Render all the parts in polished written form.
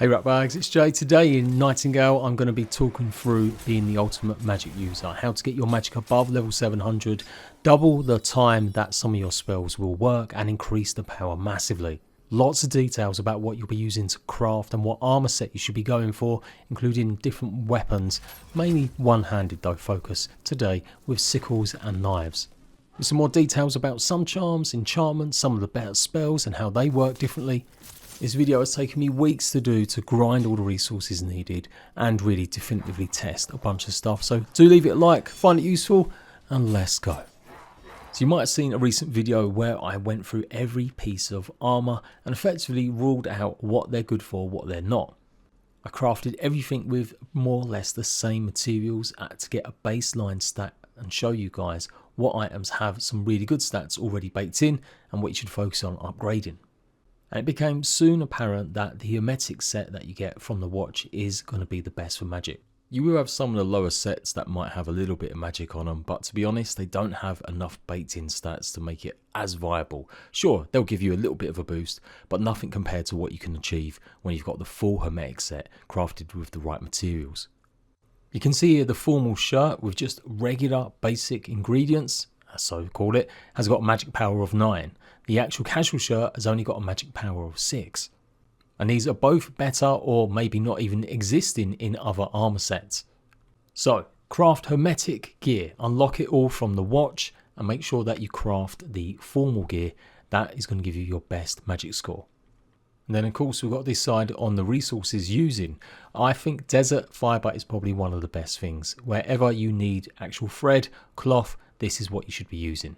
Hey ratbags, it's Jay. Today in Nightingale I'm going to be talking through being the ultimate magic user, how to get your magic above level 700, double the time that some of your spells will work and increase the power massively. Lots of details about what you'll be using to craft and what armor set you should be going for, including different weapons, mainly one-handed though focus today with sickles and knives. With some more details about some charms, enchantments, some of the better spells and how they work differently. This video has taken me weeks to do to grind all the resources needed and really definitively test a bunch of stuff, so do leave it a like, find it useful, and let's go. So you might have seen a recent video where I went through every piece of armor and effectively ruled out what they're good for, what they're not. I crafted everything with more or less the same materials to get a baseline stat and show you guys what items have some really good stats already baked in and what you should focus on upgrading. And it became soon apparent that the hermetic set that you get from the watch is going to be the best for magic. You will have some of the lower sets that might have a little bit of magic on them, but to be honest, they don't have enough baked in stats to make it as viable. Sure, they'll give you a little bit of a boost, but nothing compared to what you can achieve when you've got the full hermetic set crafted with the right materials. You can see here the formal shirt with just regular basic ingredients, so call it, has got a magic power of 9. The actual casual shirt has only got a magic power of 6. And these are both better or maybe not even existing in other armor sets. So craft hermetic gear, unlock it all from the watch and make sure that you craft the formal gear. That is going to give you your best magic score. And then of course we've got to decide on the resources using. I think desert fiber is probably one of the best things. Wherever you need actual thread, cloth, this is what you should be using.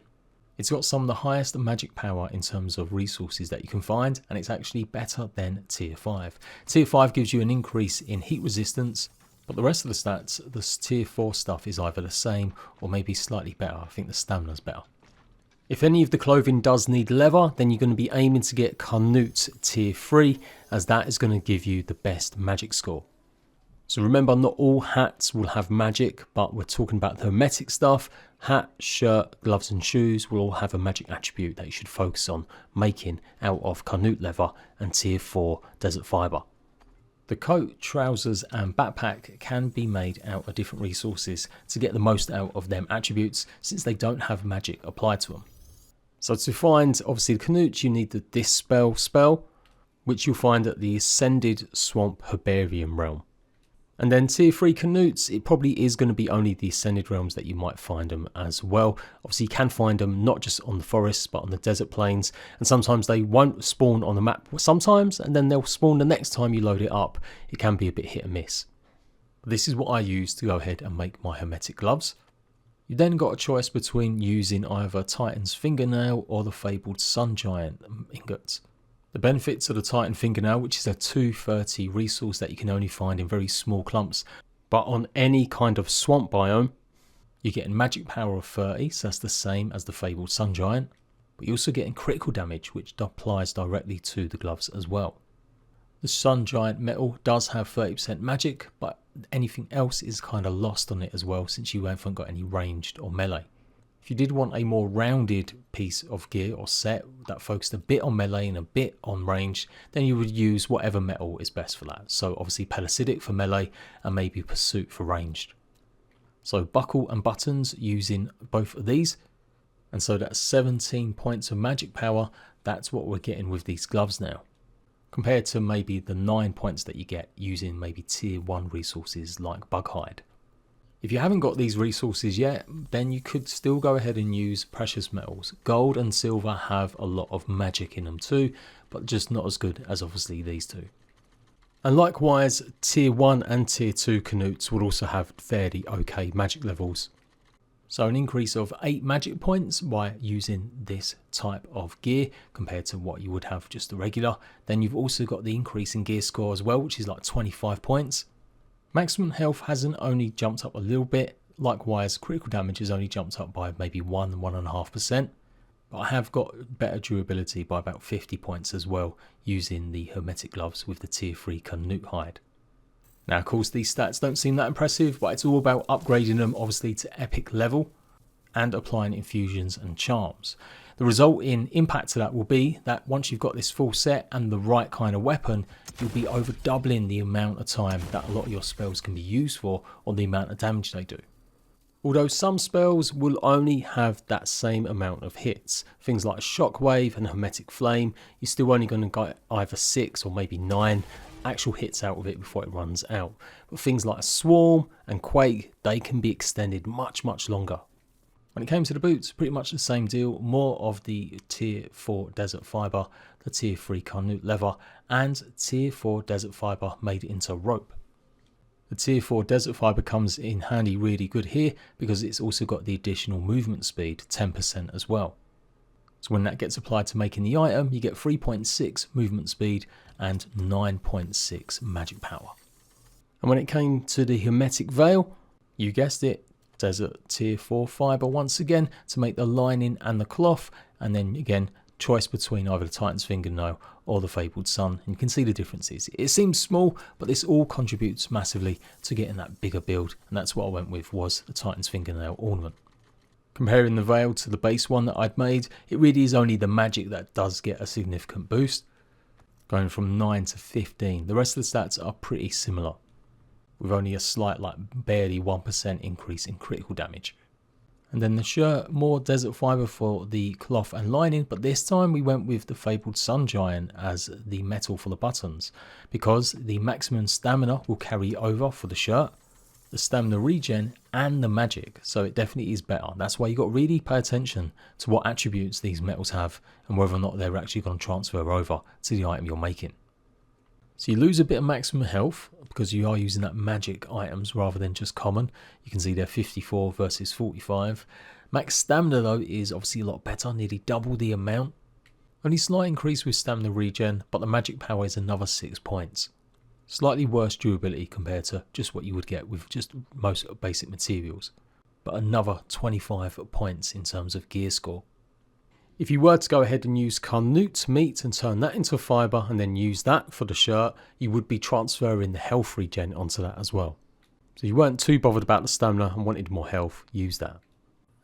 It's got some of the highest magic power in terms of resources that you can find, and it's actually better than tier 5. Tier 5 gives you an increase in heat resistance, but the rest of the stats, the tier 4 stuff is either the same or maybe slightly better. I think the stamina's better. If any of the clothing does need leather, then you're going to be aiming to get Canute tier 3, as that is going to give you the best magic score. So remember, not all hats will have magic, but we're talking about the hermetic stuff. Hat, shirt, gloves and shoes will all have a magic attribute that you should focus on making out of Canute leather and tier 4 desert fiber. The coat, trousers and backpack can be made out of different resources to get the most out of them attributes, since they don't have magic applied to them. So to find obviously the Canute, you need the Dispel spell, which you'll find at the Ascended Swamp Herbarium realm. And then tier 3 Canutes, it probably is going to be only the Ascended realms that you might find them as well. Obviously you can find them not just on the forests but on the desert plains, and sometimes they won't spawn on the map sometimes, and then they'll spawn the next time you load it up. It can be a bit hit and miss. This is what I use to go ahead and make my hermetic gloves. You then got a choice between using either Titan's fingernail or the fabled sun giant ingots. The benefits of the Titan fingernail, which is a 230 resource that you can only find in very small clumps, but on any kind of swamp biome, you're getting magic power of 30, so that's the same as the fabled sun giant, but you're also getting critical damage, which applies directly to the gloves as well. The sun giant metal does have 30% magic, but anything else is kind of lost on it as well, since you haven't got any ranged or melee. If you did want a more rounded piece of gear or set that focused a bit on melee and a bit on range, then you would use whatever metal is best for that. So obviously pellucidic for melee and maybe pursuit for ranged. So buckle and buttons using both of these. And so that's 17 points of magic power. That's what we're getting with these gloves now, compared to maybe the 9 points that you get using maybe tier 1 resources like bug hide. If you haven't got these resources yet, then you could still go ahead and use precious metals. Gold and silver have a lot of magic in them too, but just not as good as obviously these two. And likewise, tier 1 and tier 2 Canutes will also have fairly okay magic levels. So an increase of 8 magic points by using this type of gear compared to what you would have just the regular. Then you've also got the increase in gear score as well, which is like 25 points. Maximum health hasn't only jumped up a little bit, likewise critical damage has only jumped up by maybe 1–1.5%, but I have got better durability by about 50 points as well using the hermetic gloves with the tier 3 Canute hide. Now of course these stats don't seem that impressive, but it's all about upgrading them obviously to epic level and applying infusions and charms. The resulting impact to that will be that once you've got this full set and the right kind of weapon, you'll be over doubling the amount of time that a lot of your spells can be used for, or the amount of damage they do. Although some spells will only have that same amount of hits. Things like Shockwave and Hermetic Flame, you're still only going to get either 6 or maybe 9 actual hits out of it before it runs out. But things like Swarm and Quake, they can be extended much longer. When it came to the boots, pretty much the same deal. More of the tier 4 Desert Fiber, the tier 3 Carnute Leather, and tier 4 Desert Fiber made into rope. The tier 4 Desert Fiber comes in handy really good here because it's also got the additional movement speed, 10% as well. So when that gets applied to making the item, you get 3.6 movement speed and 9.6 magic power. And when it came to the Hermetic Veil, you guessed it, Desert tier 4 fiber once again to make the lining and the cloth, and then again choice between either the Titan's Fingernail or the Fabled Sun, and you can see the differences. It seems small, but this all contributes massively to getting that bigger build, and that's what I went with, was the Titan's Fingernail ornament. Comparing the veil to the base one that I'd made, it really is only the magic that does get a significant boost, going from 9 to 15. The rest of the stats are pretty similar, with only a slight, like barely 1% increase in critical damage. And then the shirt, more Desert Fiber for the cloth and lining, but this time we went with the Fabled Sun Giant as the metal for the buttons, because the maximum stamina will carry over for the shirt, the stamina regen and the magic, so it definitely is better. That's why you got to really pay attention to what attributes these metals have and whether or not they're actually going to transfer over to the item you're making. So you lose a bit of maximum health because you are using that magic items rather than just common. You can see they're 54 versus 45. Max stamina though is obviously a lot better, nearly double the amount. Only slight increase with stamina regen, but the magic power is another 6 points. Slightly worse durability compared to just what you would get with just most basic materials, but another 25 points in terms of gear score. If you were to go ahead and use Carnute meat and turn that into fibre and then use that for the shirt, you would be transferring the health regen onto that as well. So you weren't too bothered about the stamina and wanted more health, use that.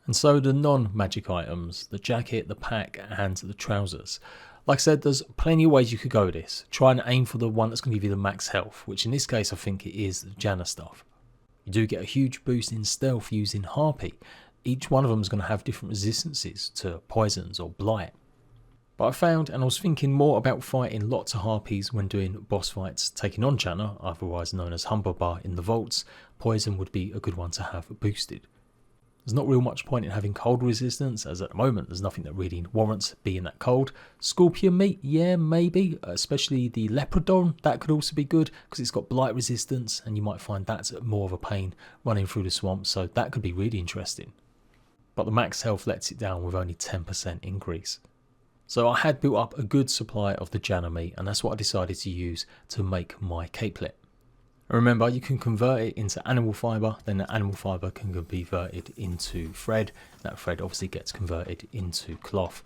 And so the non-magic items, the jacket, the pack and the trousers. Like I said, there's plenty of ways you could go with this. Try and aim for the one that's going to give you the max health, which in this case I think it is the Janna stuff. You do get a huge boost in stealth using Harpy. Each one of them is going to have different resistances to poisons or blight. But I found, and I was thinking more about fighting lots of harpies when doing boss fights, taking on Janna, otherwise known as Humberbar in the vaults, poison would be a good one to have boosted. There's not real much point in having cold resistance, as at the moment there's nothing that really warrants being that cold. Scorpion meat, yeah, maybe, especially the Leopardon, that could also be good because it's got blight resistance and you might find that's more of a pain running through the swamp, so that could be really interesting. But the max health lets it down with only 10% increase. So I had built up a good supply of the Janna meat, and that's what I decided to use to make my capelet. And remember, you can convert it into animal fibre, then the animal fibre can be converted into thread. That thread obviously gets converted into cloth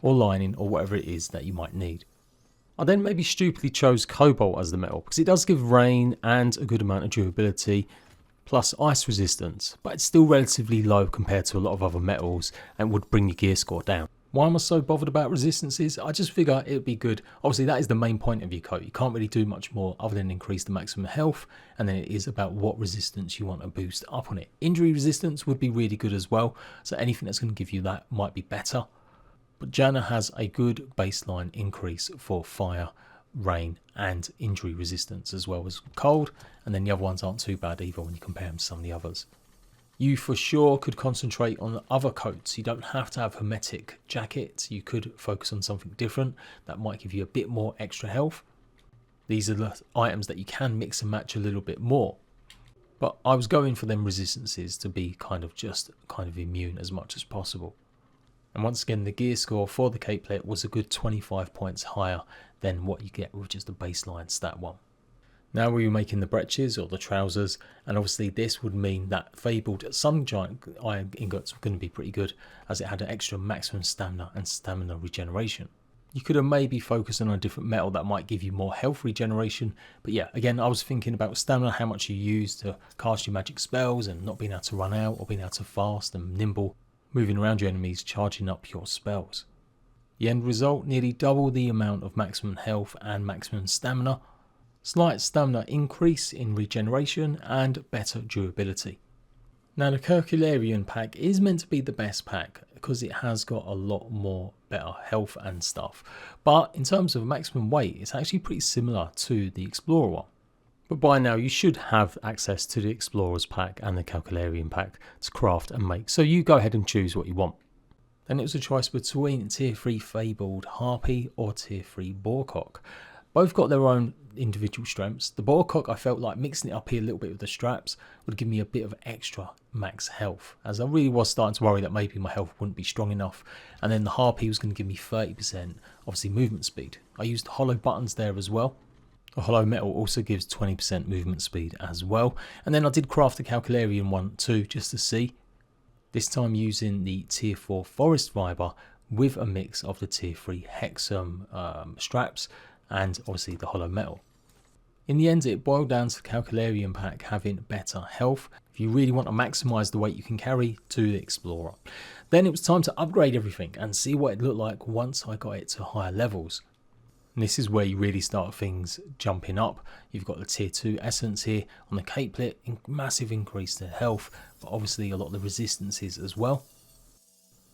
or lining or whatever it is that you might need. I then maybe stupidly chose cobalt as the metal because it does give rain and a good amount of durability, plus ice resistance, but it's still relatively low compared to a lot of other metals and would bring your gear score down. Why am I so bothered about resistances? I just figure it would be good. Obviously that is the main point of your coat. You can't really do much more other than increase the maximum health, and then it is about what resistance you want to boost up on it. Injury resistance would be really good as well, so anything that's going to give you that might be better. But Janna has a good baseline increase for fire, rain and injury resistance as well as cold, and then the other ones aren't too bad either when you compare them to some of the others. You for sure could concentrate on other coats. You don't have to have hermetic jackets. You could focus on something different that might give you a bit more extra health. These are the items that you can mix and match a little bit more, but I was going for them resistances to be kind of immune as much as possible. And once again, the gear score for the capelet was a good 25 points higher than what you get with just the baseline stat one. Now we were making the breeches or the trousers, and obviously this would mean that Fabled Sun Giant iron ingots were going to be pretty good as it had an extra maximum stamina and stamina regeneration. You could have maybe focused on a different metal that might give you more health regeneration, but yeah, again I was thinking about stamina, how much you use to cast your magic spells and not being able to run out or being able to fast and nimble. moving around your enemies, charging up your spells. The end result, nearly double the amount of maximum health and maximum stamina, slight stamina increase in regeneration and better durability. Now the Calcularian pack is meant to be the best pack because it has got a lot more better health and stuff, but in terms of maximum weight it's actually pretty similar to the Explorer one. But by now you should have access to the Explorer's pack and the Calcularian pack to craft and make, so you go ahead and choose what you want. Then it was a choice between Tier 3 Fabled Harpy or Tier 3 Boarcock. Both got their own individual strengths. The Boarcock, I felt like mixing it up here a little bit with the straps would give me a bit of extra max health, as I really was starting to worry that maybe my health wouldn't be strong enough. And then the Harpy was going to give me 30% obviously movement speed. I used hollow buttons there as well. The hollow metal also gives 20% movement speed as well. And then I did craft the Calcularian one too, just to see. This time using the Tier 4 Forest Fibre with a mix of the Tier 3 Hexam straps and obviously the hollow metal. In the end it boiled down to the Calcularian pack having better health. If you really want to maximise the weight you can carry, to the Explorer. Then it was time to upgrade everything and see what it looked like once I got it to higher levels. And this is where you really start things jumping up. You've got the Tier 2 Essence here on the capelet, massive increase to health, but obviously a lot of the resistances as well.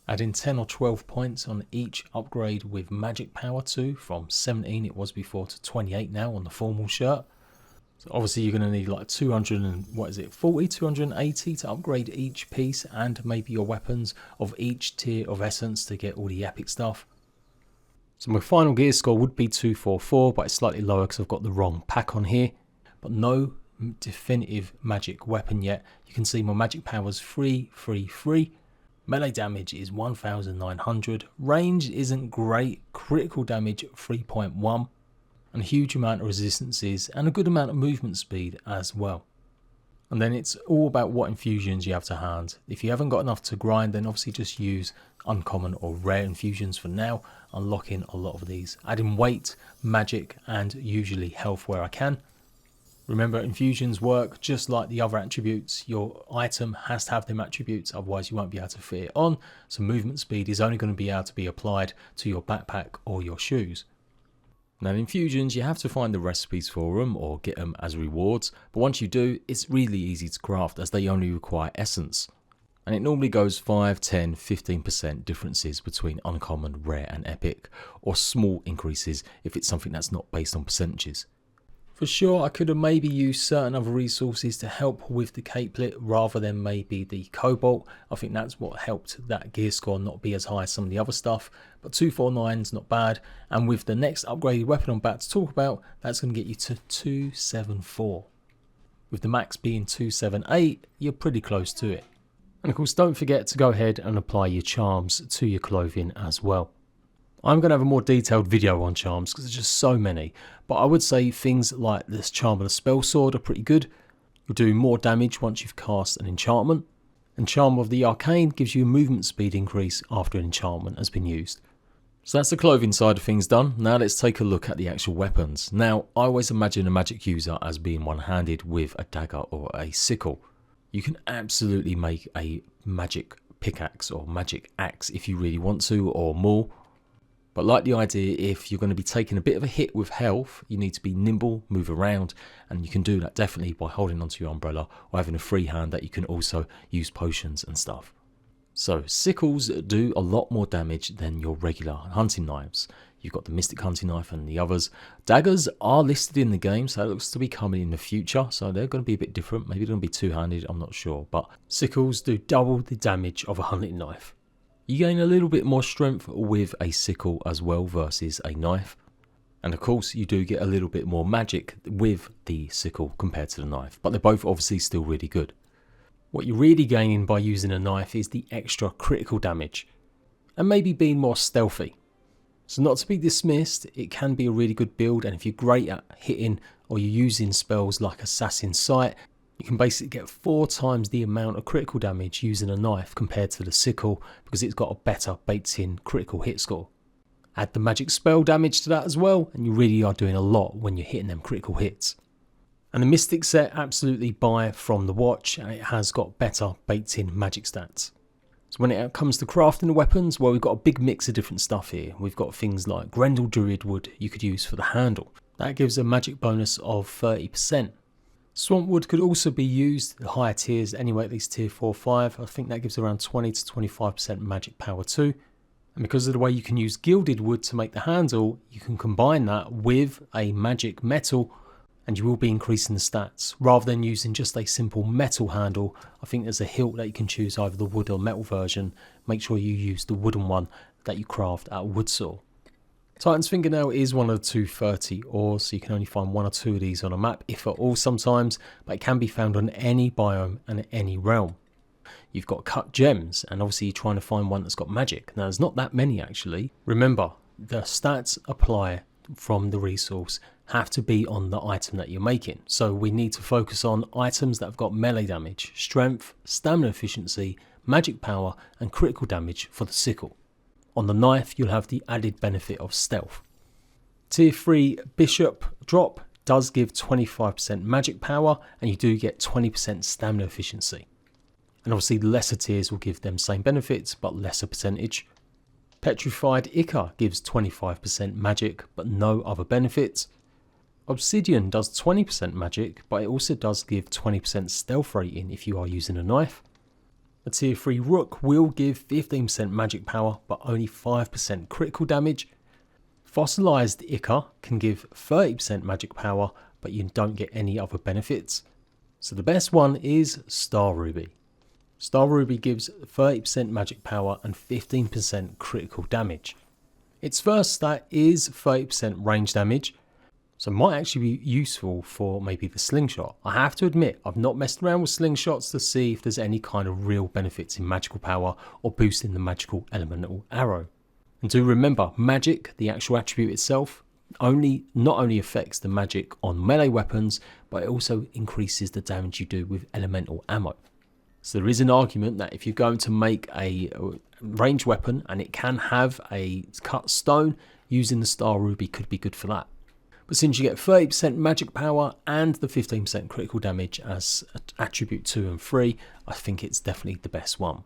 Adding 10 or 12 points on each upgrade with magic power too, from 17 it was before to 28 now on the formal shirt. So obviously you're going to need like 280 to upgrade each piece, and maybe your weapons of each tier of Essence to get all the epic stuff. So my final gear score would be 244, but it's slightly lower because I've got the wrong pack on here. But no definitive magic weapon yet. You can see my magic power is 333. Melee damage is 1900. Range isn't great. Critical damage 3.1. And a huge amount of resistances and a good amount of movement speed as well. And then it's all about what infusions you have to hand. If you haven't got enough to grind, then obviously just use uncommon or rare infusions for now, unlocking a lot of these. Adding weight, magic, and usually health where I can. Remember, infusions work just like the other attributes. Your item has to have them attributes, otherwise you won't be able to fit it on. So movement speed is only going to be able to be applied to your backpack or your shoes. Now infusions, you have to find the recipes for them or get them as rewards, but once you do, it's really easy to craft as they only require essence. And it normally goes 5, 10, 15% differences between uncommon, rare and epic, or small increases if it's something that's not based on percentages. For sure, I could have maybe used certain other resources to help with the capelet rather than maybe the cobalt. I think that's what helped that gear score not be as high as some of the other stuff. But 249 is not bad. And with the next upgraded weapon I'm about to talk about, that's going to get you to 274. With the max being 278, you're pretty close to it. And of course, don't forget to go ahead and apply your charms to your clothing as well. I'm going to have a more detailed video on charms because there's just so many, but I would say things like this charm of the spell sword are pretty good. You'll do more damage once you've cast an enchantment, and charm of the arcane gives you a movement speed increase after an enchantment has been used. So that's the clothing side of things done. Now let's take a look at the actual weapons. Now I always imagine a magic user as being one-handed with a dagger or a sickle. You can absolutely make a magic pickaxe or magic axe if you really want to, or more. But like the idea, if you're going to be taking a bit of a hit with health, you need to be nimble, move around, and you can do that definitely by holding onto your umbrella or having a free hand that you can also use potions and stuff. So sickles do a lot more damage than your regular hunting knives. You've got the Mystic Hunting Knife and the others. Daggers are listed in the game, so that looks to be coming in the future, so they're going to be a bit different. Maybe they're going to be two-handed, I'm not sure. But sickles do double the damage of a hunting knife. You gain a little bit more strength with a sickle as well versus a knife. And of course you do get a little bit more magic with the sickle compared to the knife. But they're both obviously still really good. What you're really gaining by using a knife is the extra critical damage. And maybe being more stealthy. So not to be dismissed, it can be a really good build. And if you're great at hitting or you're using spells like Assassin's Sight, you can basically get 4 times the amount of critical damage using a knife compared to the sickle because it's got a better baked-in critical hit score. Add the magic spell damage to that as well, and you really are doing a lot when you're hitting them critical hits. And the Mystic set, absolutely buy from the watch, and it has got better baked-in magic stats. So when it comes to crafting the weapons, well, we've got a big mix of different stuff here. We've got things like Grendel Druid wood you could use for the handle. That gives a magic bonus of 30%. Swamp wood could also be used at higher tiers, anyway, at least tier 4 or 5. I think that gives around 20 to 25% magic power too. And because of the way you can use gilded wood to make the handle, you can combine that with a magic metal and you will be increasing the stats. Rather than using just a simple metal handle, I think there's a hilt that you can choose, either the wood or metal version. Make sure you use the wooden one that you craft at wood saw. Titan's Fingernail is one of the 230 ores, so you can only find 1 or 2 of these on a map, if at all sometimes, but it can be found on any biome and any realm. You've got cut gems, and obviously you're trying to find one that's got magic. Now there's not that many actually. Remember, the stats apply from the resource have to be on the item that you're making. So we need to focus on items that have got melee damage, strength, stamina efficiency, magic power and critical damage for the sickle. On the knife you'll have the added benefit of stealth. Tier 3 Bishop drop does give 25% magic power and you do get 20% stamina efficiency. And obviously the lesser tiers will give them same benefits but lesser percentage. Petrified Ichor gives 25% magic but no other benefits. Obsidian does 20% magic, but it also does give 20% stealth rating if you are using a knife. A tier 3 Rook will give 15% magic power but only 5% critical damage. Fossilized Ichor can give 30% magic power but you don't get any other benefits. So the best one is Star Ruby. Star Ruby gives 30% magic power and 15% critical damage. Its first stat is 30% range damage, so it might actually be useful for maybe the slingshot. I have to admit, I've not messed around with slingshots to see if there's any kind of real benefits in magical power or boosting the magical elemental arrow. And do remember, magic, the actual attribute itself, not only affects the magic on melee weapons, but it also increases the damage you do with elemental ammo. So there is an argument that if you're going to make a ranged weapon and it can have a cut stone, using the Star Ruby could be good for that. But since you get 30% magic power and the 15% critical damage as attribute 2 and 3, I think it's definitely the best one.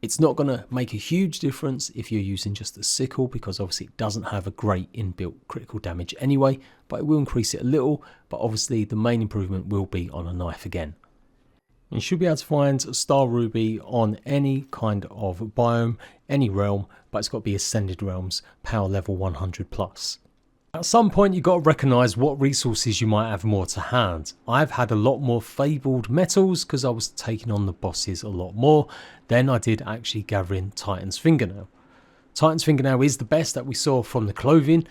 It's not going to make a huge difference if you're using just a sickle, because obviously it doesn't have a great inbuilt critical damage anyway, but it will increase it a little, but obviously the main improvement will be on a knife again. You should be able to find Star Ruby on any kind of biome, any realm, but it's got to be Ascended Realms, power level 100 plus. At some point you've got to recognise what resources you might have more to hand. I've had a lot more fabled metals because I was taking on the bosses a lot more than I did actually gathering Titan's Fingernail. Titan's Fingernail is the best that we saw from the clothing,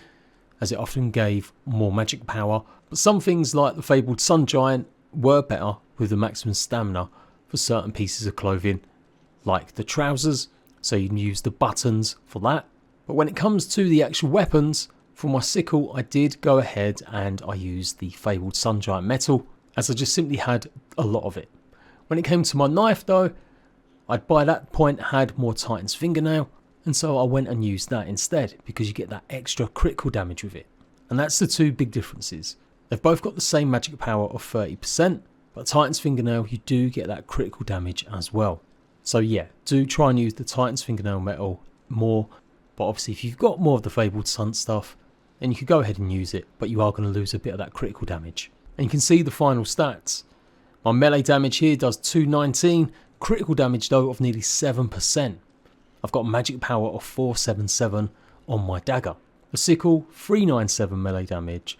as it often gave more magic power, but some things like the fabled Sun Giant were better with the maximum stamina for certain pieces of clothing, like the trousers, so you can use the buttons for that. But when it comes to the actual weapons, for my sickle I did go ahead and I used the fabled Sun Giant metal, as I just simply had a lot of it. When it came to my knife though, I'd by that point had more Titan's Fingernail, and so I went and used that instead, because you get that extra critical damage with it. And that's the two big differences. They've both got the same magic power of 30%, but Titan's Fingernail you do get that critical damage as well. So yeah, do try and use the Titan's Fingernail metal more, but obviously if you've got more of the fabled Sun stuff, then you could go ahead and use it, but you are going to lose a bit of that critical damage. And you can see the final stats. My melee damage here does 219, critical damage though of nearly 7%. I've got magic power of 477 on my dagger. The sickle, 397 melee damage,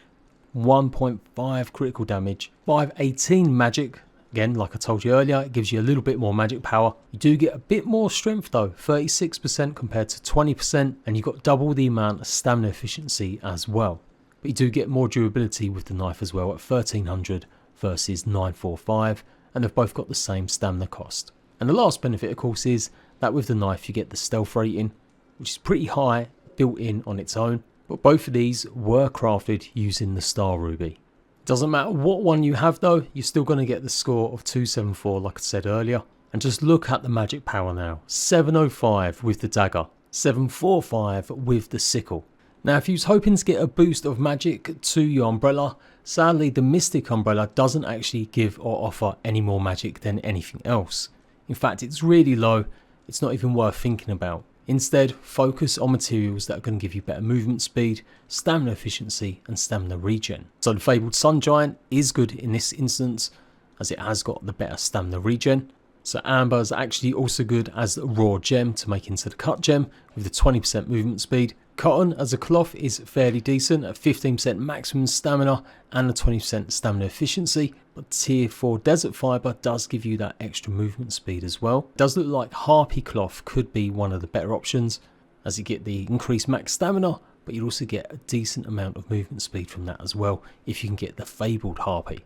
1.5 critical damage, 518 magic. Again, like I told you earlier, it gives you a little bit more magic power. You do get a bit more strength though, 36% compared to 20%, and you've got double the amount of stamina efficiency as well. But you do get more durability with the knife as well at 1300 versus 945, and they've both got the same stamina cost. And the last benefit of course is that with the knife you get the stealth rating, which is pretty high built in on its own, but both of these were crafted using the Star Ruby. Doesn't matter what one you have though, you're still going to get the score of 274 like I said earlier. And just look at the magic power now, 705 with the dagger, 745 with the sickle. Now if you was hoping to get a boost of magic to your umbrella, sadly the Mystic umbrella doesn't actually give or offer any more magic than anything else. In fact it's really low, it's not even worth thinking about. Instead, focus on materials that are going to give you better movement speed, stamina efficiency and stamina regen. So the Fabled Sun Giant is good in this instance as it has got the better stamina regen. So Amber is actually also good as a raw gem to make into the cut gem with the 20% movement speed. Cotton as a cloth is fairly decent at 15% maximum stamina and a 20% stamina efficiency, but tier 4 desert fiber does give you that extra movement speed as well. It does look like harpy cloth could be one of the better options as you get the increased max stamina, but you also get a decent amount of movement speed from that as well if you can get the fabled harpy.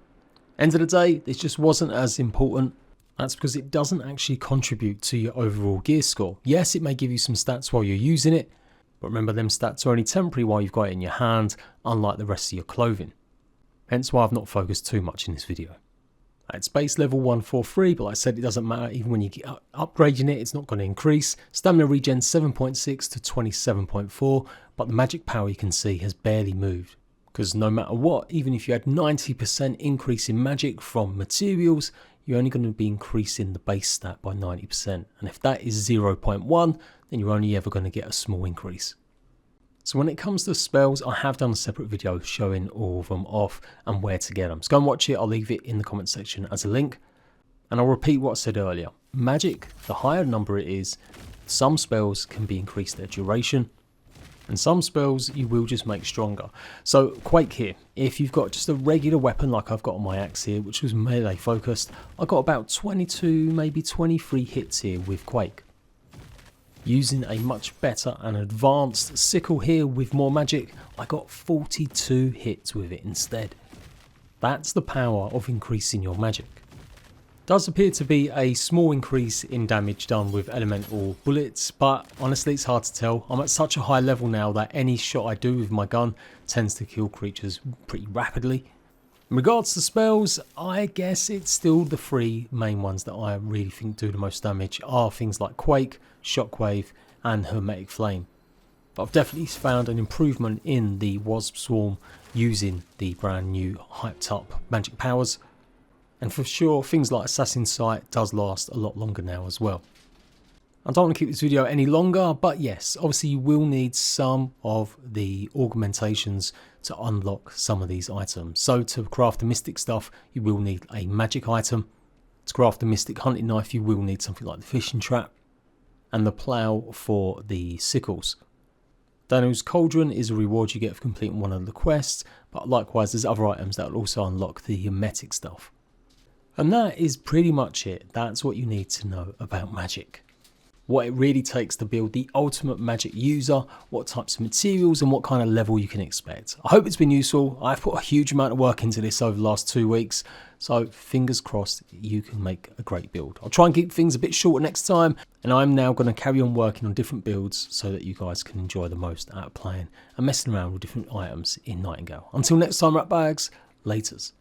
End of the day, this just wasn't as important. That's because it doesn't actually contribute to your overall gear score. Yes, it may give you some stats while you're using it, but remember them stats are only temporary while you've got it in your hand, unlike the rest of your clothing. Hence why I've not focused too much in this video. It's base level 143, but like I said, it doesn't matter. Even when you get upgrading it, it's not going to increase. Stamina regen 7.6 to 27.4, but the magic power you can see has barely moved. Because no matter what, even if you had 90% increase in magic from materials, you're only going to be increasing the base stat by 90%. And if that is 0.1, then you're only ever going to get a small increase. So when it comes to spells, I have done a separate video showing all of them off and where to get them. So go and watch it. I'll leave it in the comment section as a link. And I'll repeat what I said earlier. Magic, the higher number it is, some spells can be increased their duration. And some spells you will just make stronger. So Quake here, if you've got just a regular weapon like I've got on my axe here, which was melee focused, I got about 22, maybe 23 hits here with Quake. Using a much better and advanced sickle here with more magic, I got 42 hits with it instead. That's the power of increasing your magic. Does appear to be a small increase in damage done with elemental bullets, but honestly it's hard to tell. I'm at such a high level now that any shot I do with my gun tends to kill creatures pretty rapidly. In regards to spells, I guess it's still the three main ones that I really think do the most damage are things like Quake, Shockwave and Hermetic Flame. But I've definitely found an improvement in the Wasp Swarm using the brand new hyped up magic powers. And for sure, things like Assassin Sight does last a lot longer now as well. I don't want to keep this video any longer, but yes, obviously you will need some of the augmentations to unlock some of these items. So to craft the mystic stuff, you will need a magic item. To craft the mystic hunting knife, you will need something like the fishing trap. And the plough for the sickles. Daniel's Cauldron is a reward you get for completing one of the quests, but likewise there's other items that will also unlock the hermetic stuff. And that is pretty much it. That's what you need to know about magic. What it really takes to build the ultimate magic user, what types of materials and what kind of level you can expect. I hope it's been useful. I've put a huge amount of work into this over the last 2 weeks, so fingers crossed you can make a great build. I'll try and keep things a bit shorter next time, and I'm now going to carry on working on different builds so that you guys can enjoy the most out of playing and messing around with different items in Nightingale. Until next time, ratbags, laters.